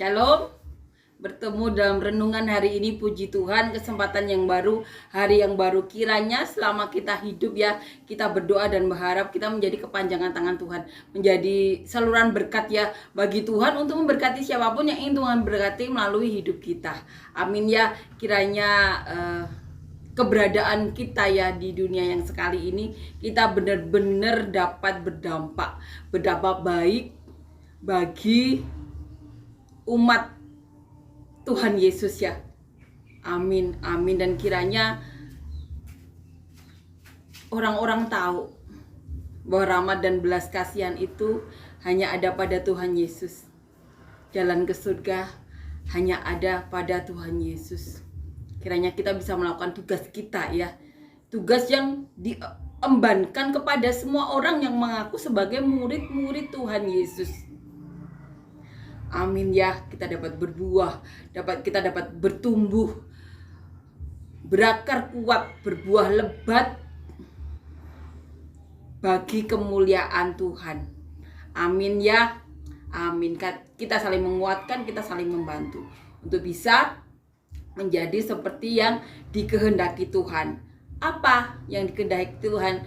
Shalom, bertemu dalam renungan hari ini. Puji Tuhan, kesempatan yang baru, hari yang baru. Kiranya selama kita hidup ya, kita berdoa dan berharap kita menjadi kepanjangan tangan Tuhan, menjadi saluran berkat ya bagi Tuhan untuk memberkati siapapun yang ingin Tuhan berkati melalui hidup kita. Amin ya. Kiranya keberadaan kita ya di dunia yang sekali ini, kita benar-benar dapat berdampak baik bagi umat Tuhan Yesus ya. Amin, amin. Dan kiranya orang-orang tahu bahwa rahmat dan belas kasihan itu hanya ada pada Tuhan Yesus. Jalan ke surga hanya ada pada Tuhan Yesus. Kiranya kita bisa melakukan tugas kita ya, tugas yang diembankan kepada semua orang yang mengaku sebagai murid-murid Tuhan Yesus. Amin ya, kita dapat berbuah, kita dapat bertumbuh, berakar kuat, berbuah lebat bagi kemuliaan Tuhan. Amin ya, amin. Kita saling menguatkan, kita saling membantu untuk bisa menjadi seperti yang dikehendaki Tuhan. Apa yang dikehendaki Tuhan?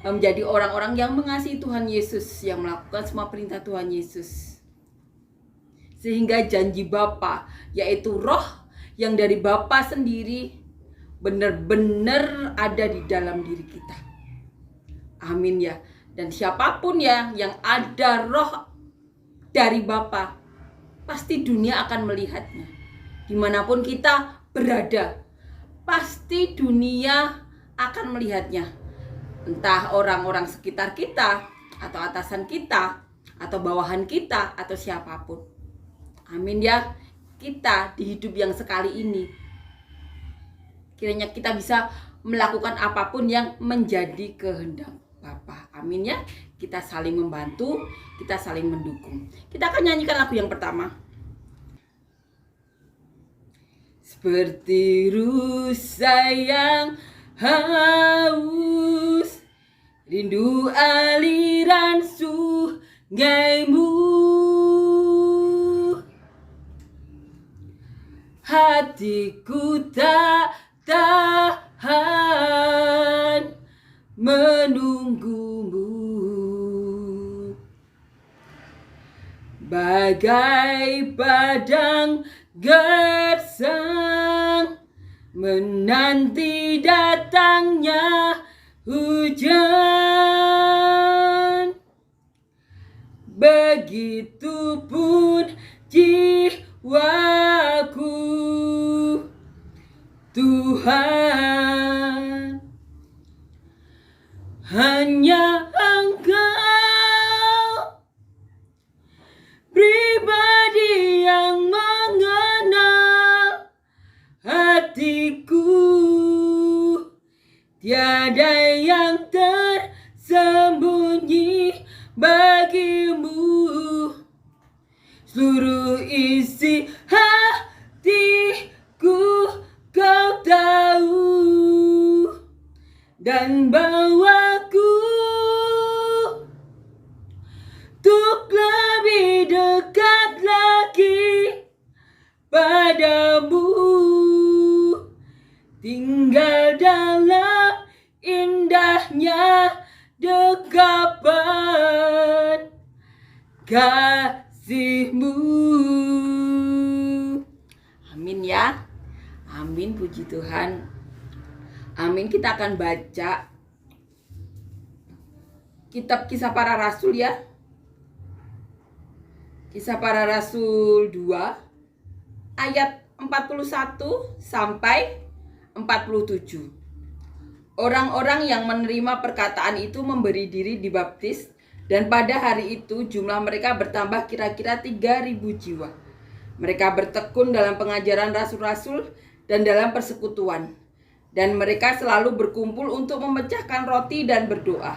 Menjadi orang-orang yang mengasihi Tuhan Yesus, yang melakukan semua perintah Tuhan Yesus. Sehingga janji Bapa, yaitu roh yang dari Bapa sendiri, benar-benar ada di dalam diri kita. Amin ya. Dan siapapun ya yang ada roh dari Bapa, pasti dunia akan melihatnya. Dimanapun kita berada, pasti dunia akan melihatnya. Entah orang-orang sekitar kita, atau atasan kita, atau bawahan kita, atau siapapun. Amin ya. Kita di hidup yang sekali ini, kiranya kita bisa melakukan apapun yang menjadi kehendak Bapa. Amin ya. Kita saling membantu, kita saling mendukung. Kita akan nyanyikan lagu yang pertama. Seperti rusa yang haus, rindu aliran sungaimu, hatiku tak tahan menunggumu. Bagai padang gersang menanti datangnya hujan, begitupun jiwaku, Tuhan. Hanya Engkau pribadi yang mengenal hatiku, tiada yang tersembunyi bagimu. Seluruh isi hatiku Kau tahu, dan bawaku untuk lebih dekat lagi padamu, tinggal dalam indahnya dekapan kasih-Mu. Amin ya. Amin, puji Tuhan. Amin. Kita akan baca kitab Kisah Para Rasul ya. Kisah Para Rasul 2 ayat 41 sampai 47. Orang-orang yang menerima perkataan itu memberi diri dibaptis, dan pada hari itu jumlah mereka bertambah kira-kira 3.000 jiwa. Mereka bertekun dalam pengajaran rasul-rasul dan dalam persekutuan, dan mereka selalu berkumpul untuk memecahkan roti dan berdoa.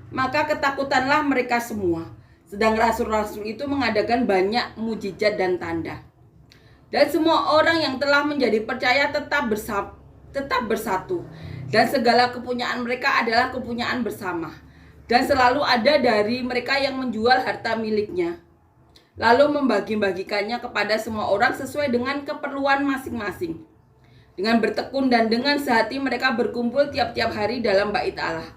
Maka ketakutanlah mereka semua, sedang rasul-rasul itu mengadakan banyak mujizat dan tanda. Dan semua orang yang telah menjadi percaya tetap bersatu, dan segala kepunyaan mereka adalah kepunyaan bersama. Dan selalu ada dari mereka yang menjual harta miliknya lalu membagi-bagikannya kepada semua orang sesuai dengan keperluan masing-masing. Dengan bertekun dan dengan sehati mereka berkumpul tiap-tiap hari dalam bait Allah.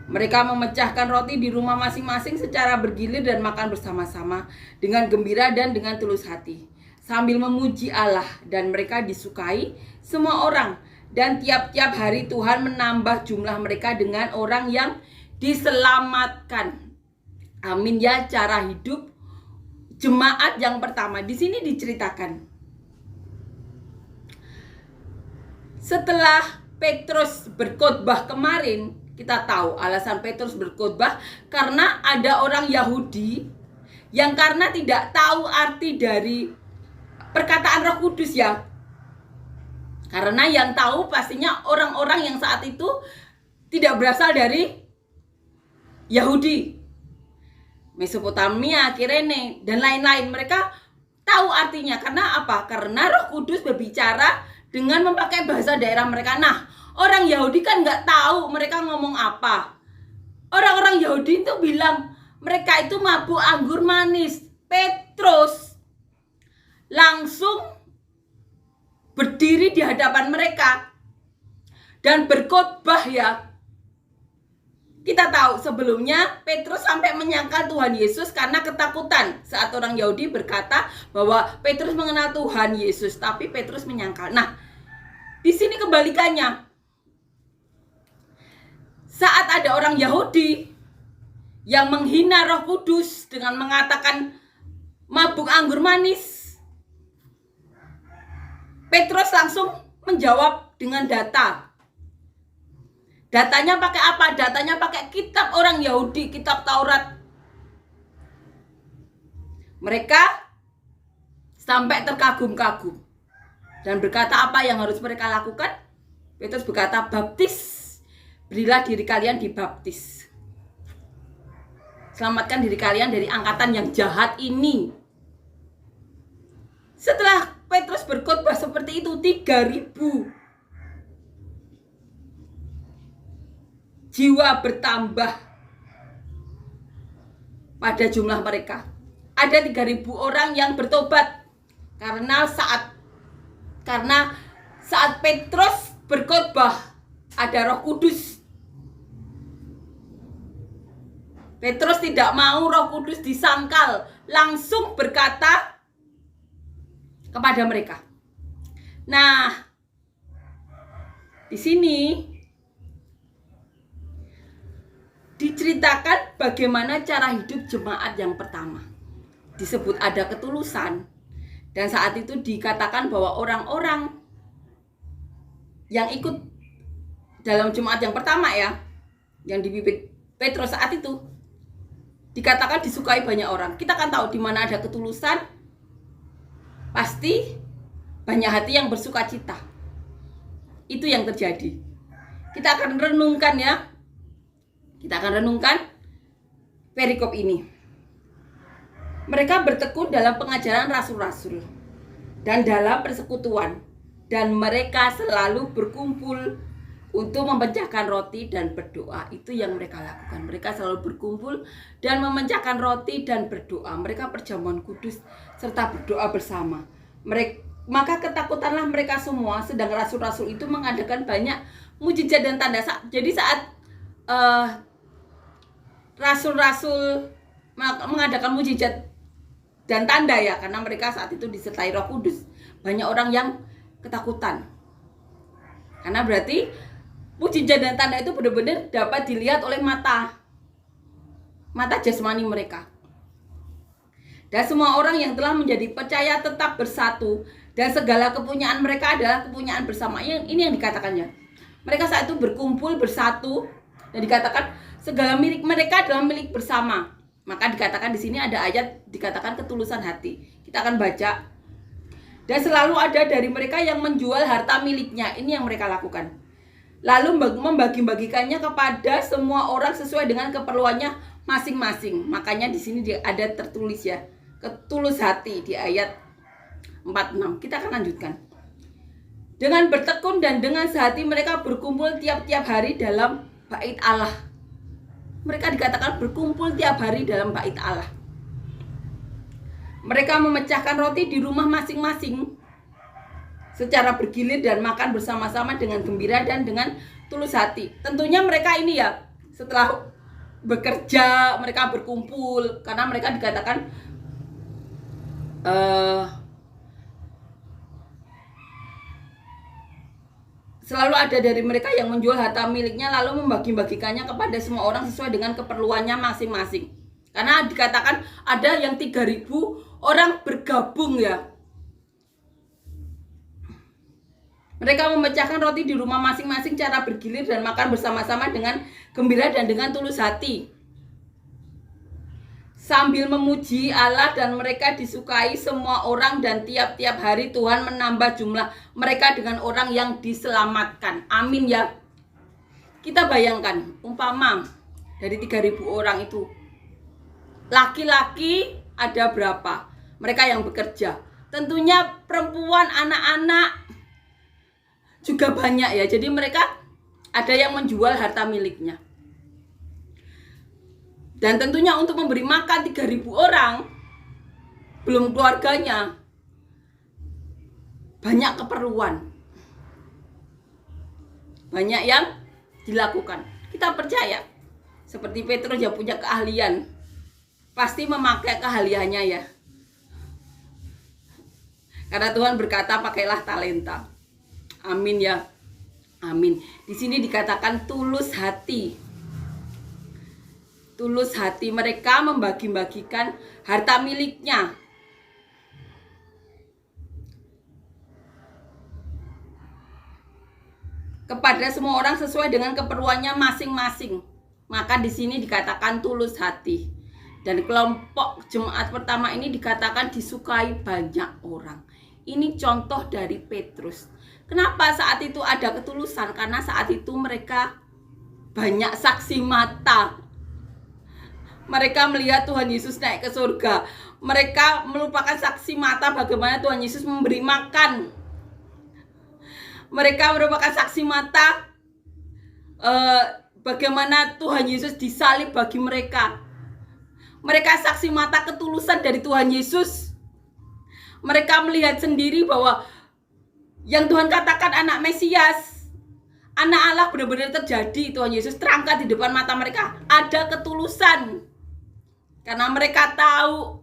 Mereka memecahkan roti di rumah masing-masing secara bergilir dan makan bersama-sama dengan gembira dan dengan tulus hati, sambil memuji Allah, dan mereka disukai semua orang. Dan tiap-tiap hari Tuhan menambah jumlah mereka dengan orang yang diselamatkan. Amin ya. Cara hidup jemaat yang pertama di sini diceritakan. Setelah Petrus berkhotbah kemarin, kita tahu alasan Petrus berkhotbah karena ada orang Yahudi yang karena tidak tahu arti dari perkataan Roh Kudus ya. Karena yang tahu pastinya orang-orang yang saat itu tidak berasal dari Yahudi, Mesopotamia, Kirene, dan lain-lain. Mereka tahu artinya. Karena apa? Karena Roh Kudus berbicara dengan memakai bahasa daerah mereka. Nah, orang Yahudi kan nggak tahu mereka ngomong apa. Orang-orang Yahudi itu bilang mereka itu mabuk anggur manis. Petrus langsung berdiri di hadapan mereka dan berkhotbah ya. Kita tahu sebelumnya Petrus sampai menyangkal Tuhan Yesus karena ketakutan saat orang Yahudi berkata bahwa Petrus mengenal Tuhan Yesus, tapi Petrus menyangkal. Nah, di sini kebalikannya. Saat ada orang Yahudi yang menghina Roh Kudus dengan mengatakan mabuk anggur manis, Petrus langsung menjawab dengan data. Datanya pakai apa? Datanya pakai kitab orang Yahudi, kitab Taurat. Mereka sampai terkagum-kagum dan berkata apa yang harus mereka lakukan? Petrus berkata, baptis. Berilah diri kalian dibaptis. Selamatkan diri kalian dari angkatan yang jahat ini. Setelah Petrus berkhotbah seperti itu, 3.000 jiwa bertambah pada jumlah mereka. Ada 3.000 orang yang bertobat karena saat Petrus berkhotbah ada Roh Kudus. Petrus tidak mau Roh Kudus disangkal, langsung berkata kepada mereka. Nah, di sini diceritakan bagaimana cara hidup jemaat yang pertama. Disebut ada ketulusan. Dan saat itu dikatakan bahwa orang-orang yang ikut dalam jemaat yang pertama ya, yang dipimpin Petrus saat itu, dikatakan disukai banyak orang. Kita kan tahu di mana ada ketulusan, pasti banyak hati yang bersuka cita. Itu yang terjadi. Kita akan renungkan ya. Kita akan renungkan perikop ini. Mereka bertekun dalam pengajaran rasul-rasul dan dalam persekutuan, dan mereka selalu berkumpul untuk memecahkan roti dan berdoa. Itu yang mereka lakukan. Mereka selalu berkumpul dan memecahkan roti dan berdoa. Mereka perjamuan kudus serta berdoa bersama. Maka ketakutanlah mereka semua, sedang rasul-rasul itu mengadakan banyak mujizat dan tanda. Jadi saat rasul-rasul mengadakan mujizat dan tanda ya, karena mereka saat itu disertai Roh Kudus, banyak orang yang ketakutan. Karena berarti mujizat dan tanda itu benar-benar dapat dilihat oleh mata jasmani mereka. Dan semua orang yang telah menjadi percaya tetap bersatu, dan segala kepunyaan mereka adalah kepunyaan bersama. Ini yang dikatakannya. Mereka saat itu berkumpul bersatu, dan dikatakan segala milik mereka adalah milik bersama. Maka dikatakan di sini ada ayat dikatakan ketulusan hati. Kita akan baca. Dan selalu ada dari mereka yang menjual harta miliknya. Ini yang mereka lakukan. Lalu membagi-bagikannya kepada semua orang sesuai dengan keperluannya masing-masing. Makanya di sini ada tertulis ya, ketulus hati di ayat 46. Kita akan lanjutkan. Dengan bertekun dan dengan sehati mereka berkumpul tiap-tiap hari dalam bait Allah. Mereka dikatakan berkumpul tiap hari dalam bait Allah. Mereka memecahkan roti di rumah masing-masing secara bergilir dan makan bersama-sama dengan gembira dan dengan tulus hati. Tentunya mereka ini ya, setelah bekerja mereka berkumpul, karena mereka dikatakan selalu ada dari mereka yang menjual harta miliknya lalu membagi-bagikannya kepada semua orang sesuai dengan keperluannya masing-masing. Karena dikatakan ada yang 3.000 orang bergabung ya. Mereka memecahkan roti di rumah masing-masing cara bergilir dan makan bersama-sama dengan gembira dan dengan tulus hati, sambil memuji Allah, dan mereka disukai semua orang, dan tiap-tiap hari Tuhan menambah jumlah mereka dengan orang yang diselamatkan. Amin ya. Kita bayangkan, umpama dari 3.000 orang itu laki-laki ada berapa? Mereka yang bekerja. Tentunya perempuan, anak-anak juga banyak ya. Jadi mereka ada yang menjual harta miliknya. Dan tentunya untuk memberi makan 3.000 orang, belum keluarganya, banyak keperluan, banyak yang dilakukan. Kita percaya seperti Petrus yang punya keahlian, pasti memakai keahliannya ya. Karena Tuhan berkata pakailah talenta. Amin ya. Amin. Di sini dikatakan tulus hati. Tulus hati mereka membagi-bagikan harta miliknya. Kepada semua orang sesuai dengan keperluannya masing-masing. Maka di sini dikatakan tulus hati. Dan kelompok jemaat pertama ini dikatakan disukai banyak orang. Ini contoh dari Petrus. Kenapa saat itu ada ketulusan? Karena saat itu mereka banyak saksi mata. Mereka melihat Tuhan Yesus naik ke surga. Mereka merupakan saksi mata bagaimana Tuhan Yesus memberi makan. Mereka merupakan saksi mata bagaimana Tuhan Yesus disalib bagi mereka. Mereka saksi mata ketulusan dari Tuhan Yesus. Mereka melihat sendiri bahwa yang Tuhan katakan anak Mesias, anak Allah benar-benar terjadi. Tuhan Yesus terangkat di depan mata mereka. Ada ketulusan. Karena mereka tahu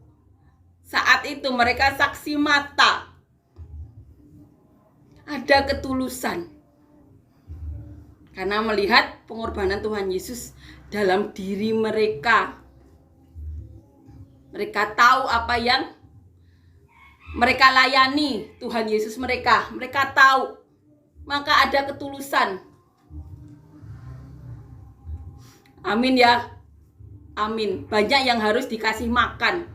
saat itu mereka saksi mata. Ada ketulusan. Karena melihat pengorbanan Tuhan Yesus dalam diri mereka. Mereka tahu apa yang mereka layani Tuhan Yesus mereka. Mereka tahu. Maka ada ketulusan. Amin ya. Amin. Banyak yang harus dikasih makan.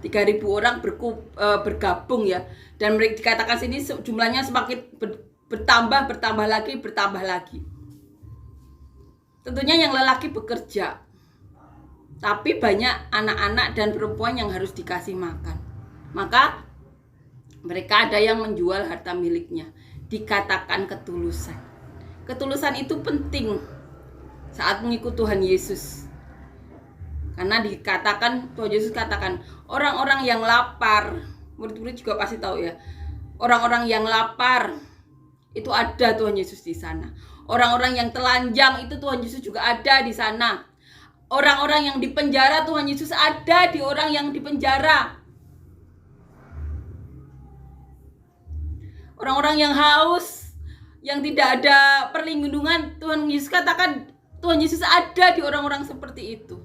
3.000 orang bergabung ya. Dan mereka dikatakan sini jumlahnya semakin bertambah lagi. Tentunya yang lelaki bekerja. Tapi banyak anak-anak dan perempuan yang harus dikasih makan. Maka mereka ada yang menjual harta miliknya. Dikatakan ketulusan. Ketulusan itu penting saat mengikut Tuhan Yesus. Karena dikatakan, Tuhan Yesus katakan, orang-orang yang lapar, murid-murid juga pasti tahu ya, orang-orang yang lapar itu ada Tuhan Yesus di sana. Orang-orang yang telanjang itu Tuhan Yesus juga ada di sana. Orang-orang yang di penjara, Tuhan Yesus ada di orang yang di penjara. Orang-orang yang haus, yang tidak ada perlindungan, Tuhan Yesus katakan Tuhan Yesus ada di orang-orang seperti itu.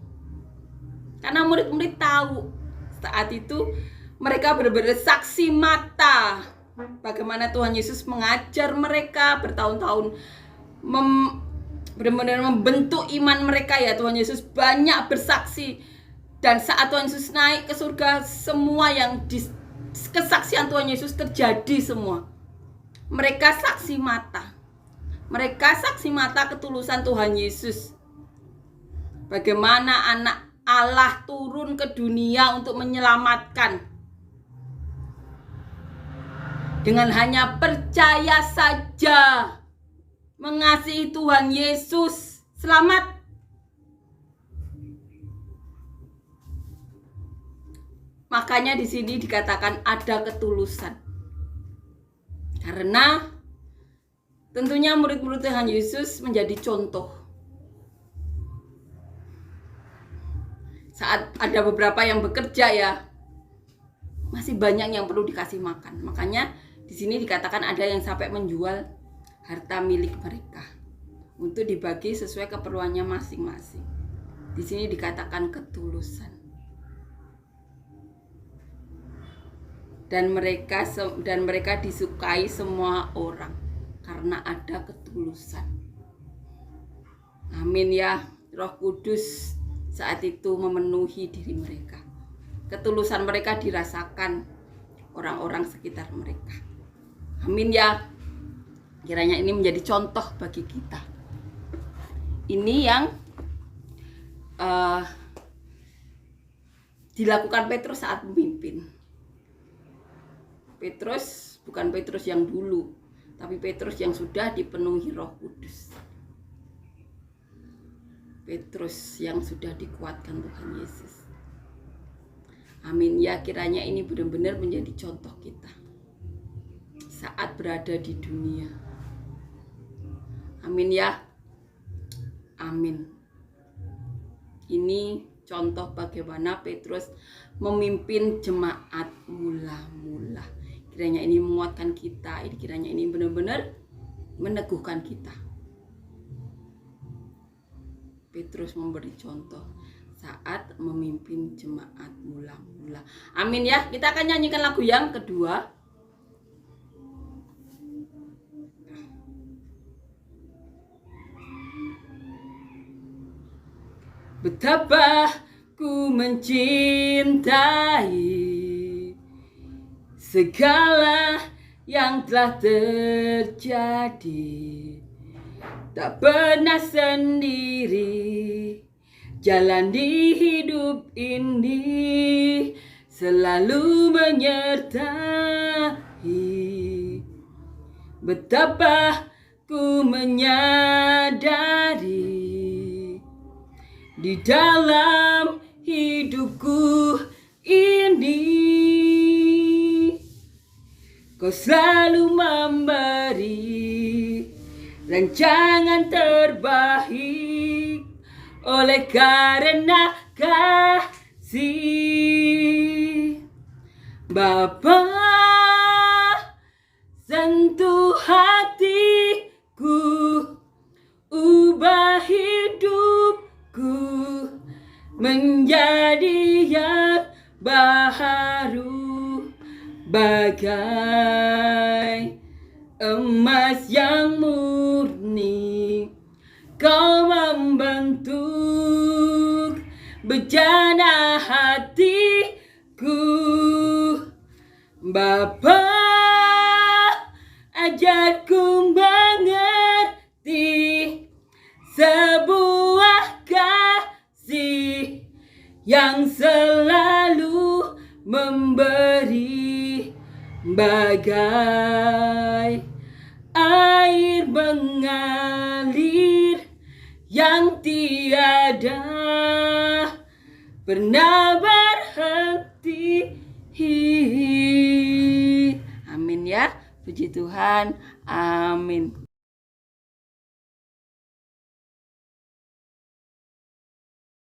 Karena murid-murid tahu saat itu mereka benar-benar saksi mata bagaimana Tuhan Yesus mengajar mereka bertahun-tahun, benar-benar membentuk iman mereka ya. Tuhan Yesus banyak bersaksi. Dan saat Tuhan Yesus naik ke surga, semua yang kesaksian Tuhan Yesus terjadi semua. Mereka saksi mata. Mereka saksi mata ketulusan Tuhan Yesus. Bagaimana anak Allah turun ke dunia untuk menyelamatkan. Dengan hanya percaya saja, mengasihi Tuhan Yesus, selamat. Makanya di sini dikatakan ada ketulusan. Karena tentunya murid-murid Tuhan Yesus menjadi contoh. Saat ada beberapa yang bekerja ya, masih banyak yang perlu dikasih makan. Makanya di sini dikatakan ada yang sampai menjual harta milik mereka untuk dibagi sesuai keperluannya masing-masing. Di sini dikatakan ketulusan. Dan mereka disukai semua orang karena ada ketulusan. Amin ya. Roh Kudus saat itu memenuhi diri mereka. Ketulusan mereka dirasakan orang-orang sekitar mereka. Amin ya. Kiranya ini menjadi contoh bagi kita. Ini yang dilakukan Petrus saat memimpin. Petrus bukan Petrus yang dulu, tapi Petrus yang sudah dipenuhi Roh Kudus. Petrus yang sudah dikuatkan Tuhan Yesus. Amin ya, kiranya ini benar-benar menjadi contoh kita saat berada di dunia. Amin ya. Amin. Ini contoh bagaimana Petrus memimpin jemaat mula-mula. Kiranya ini menguatkan kita, kiranya ini benar-benar meneguhkan kita. Petrus memberi contoh saat memimpin jemaat mula-mula. Amin ya. Kita akan nyanyikan lagu yang kedua. Betapa ku mencintai segala yang telah terjadi, tak pernah sendiri. Jalan di hidup ini selalu menyertai. Betapa ku menyadari di dalam hidupku ini Kau selalu memberi rancangan terbaik oleh karena kasih. Bapa, sentuh hatiku, ubah hidupku menjadi yang baharu, bagai emas yang murni. Kau membentuk bejana hatiku. Bapa, ajarku mengerti sebuah kasih yang selalu memberi, bagai air mengalir yang tiada pernah berhenti. Amin ya, puji Tuhan, amin.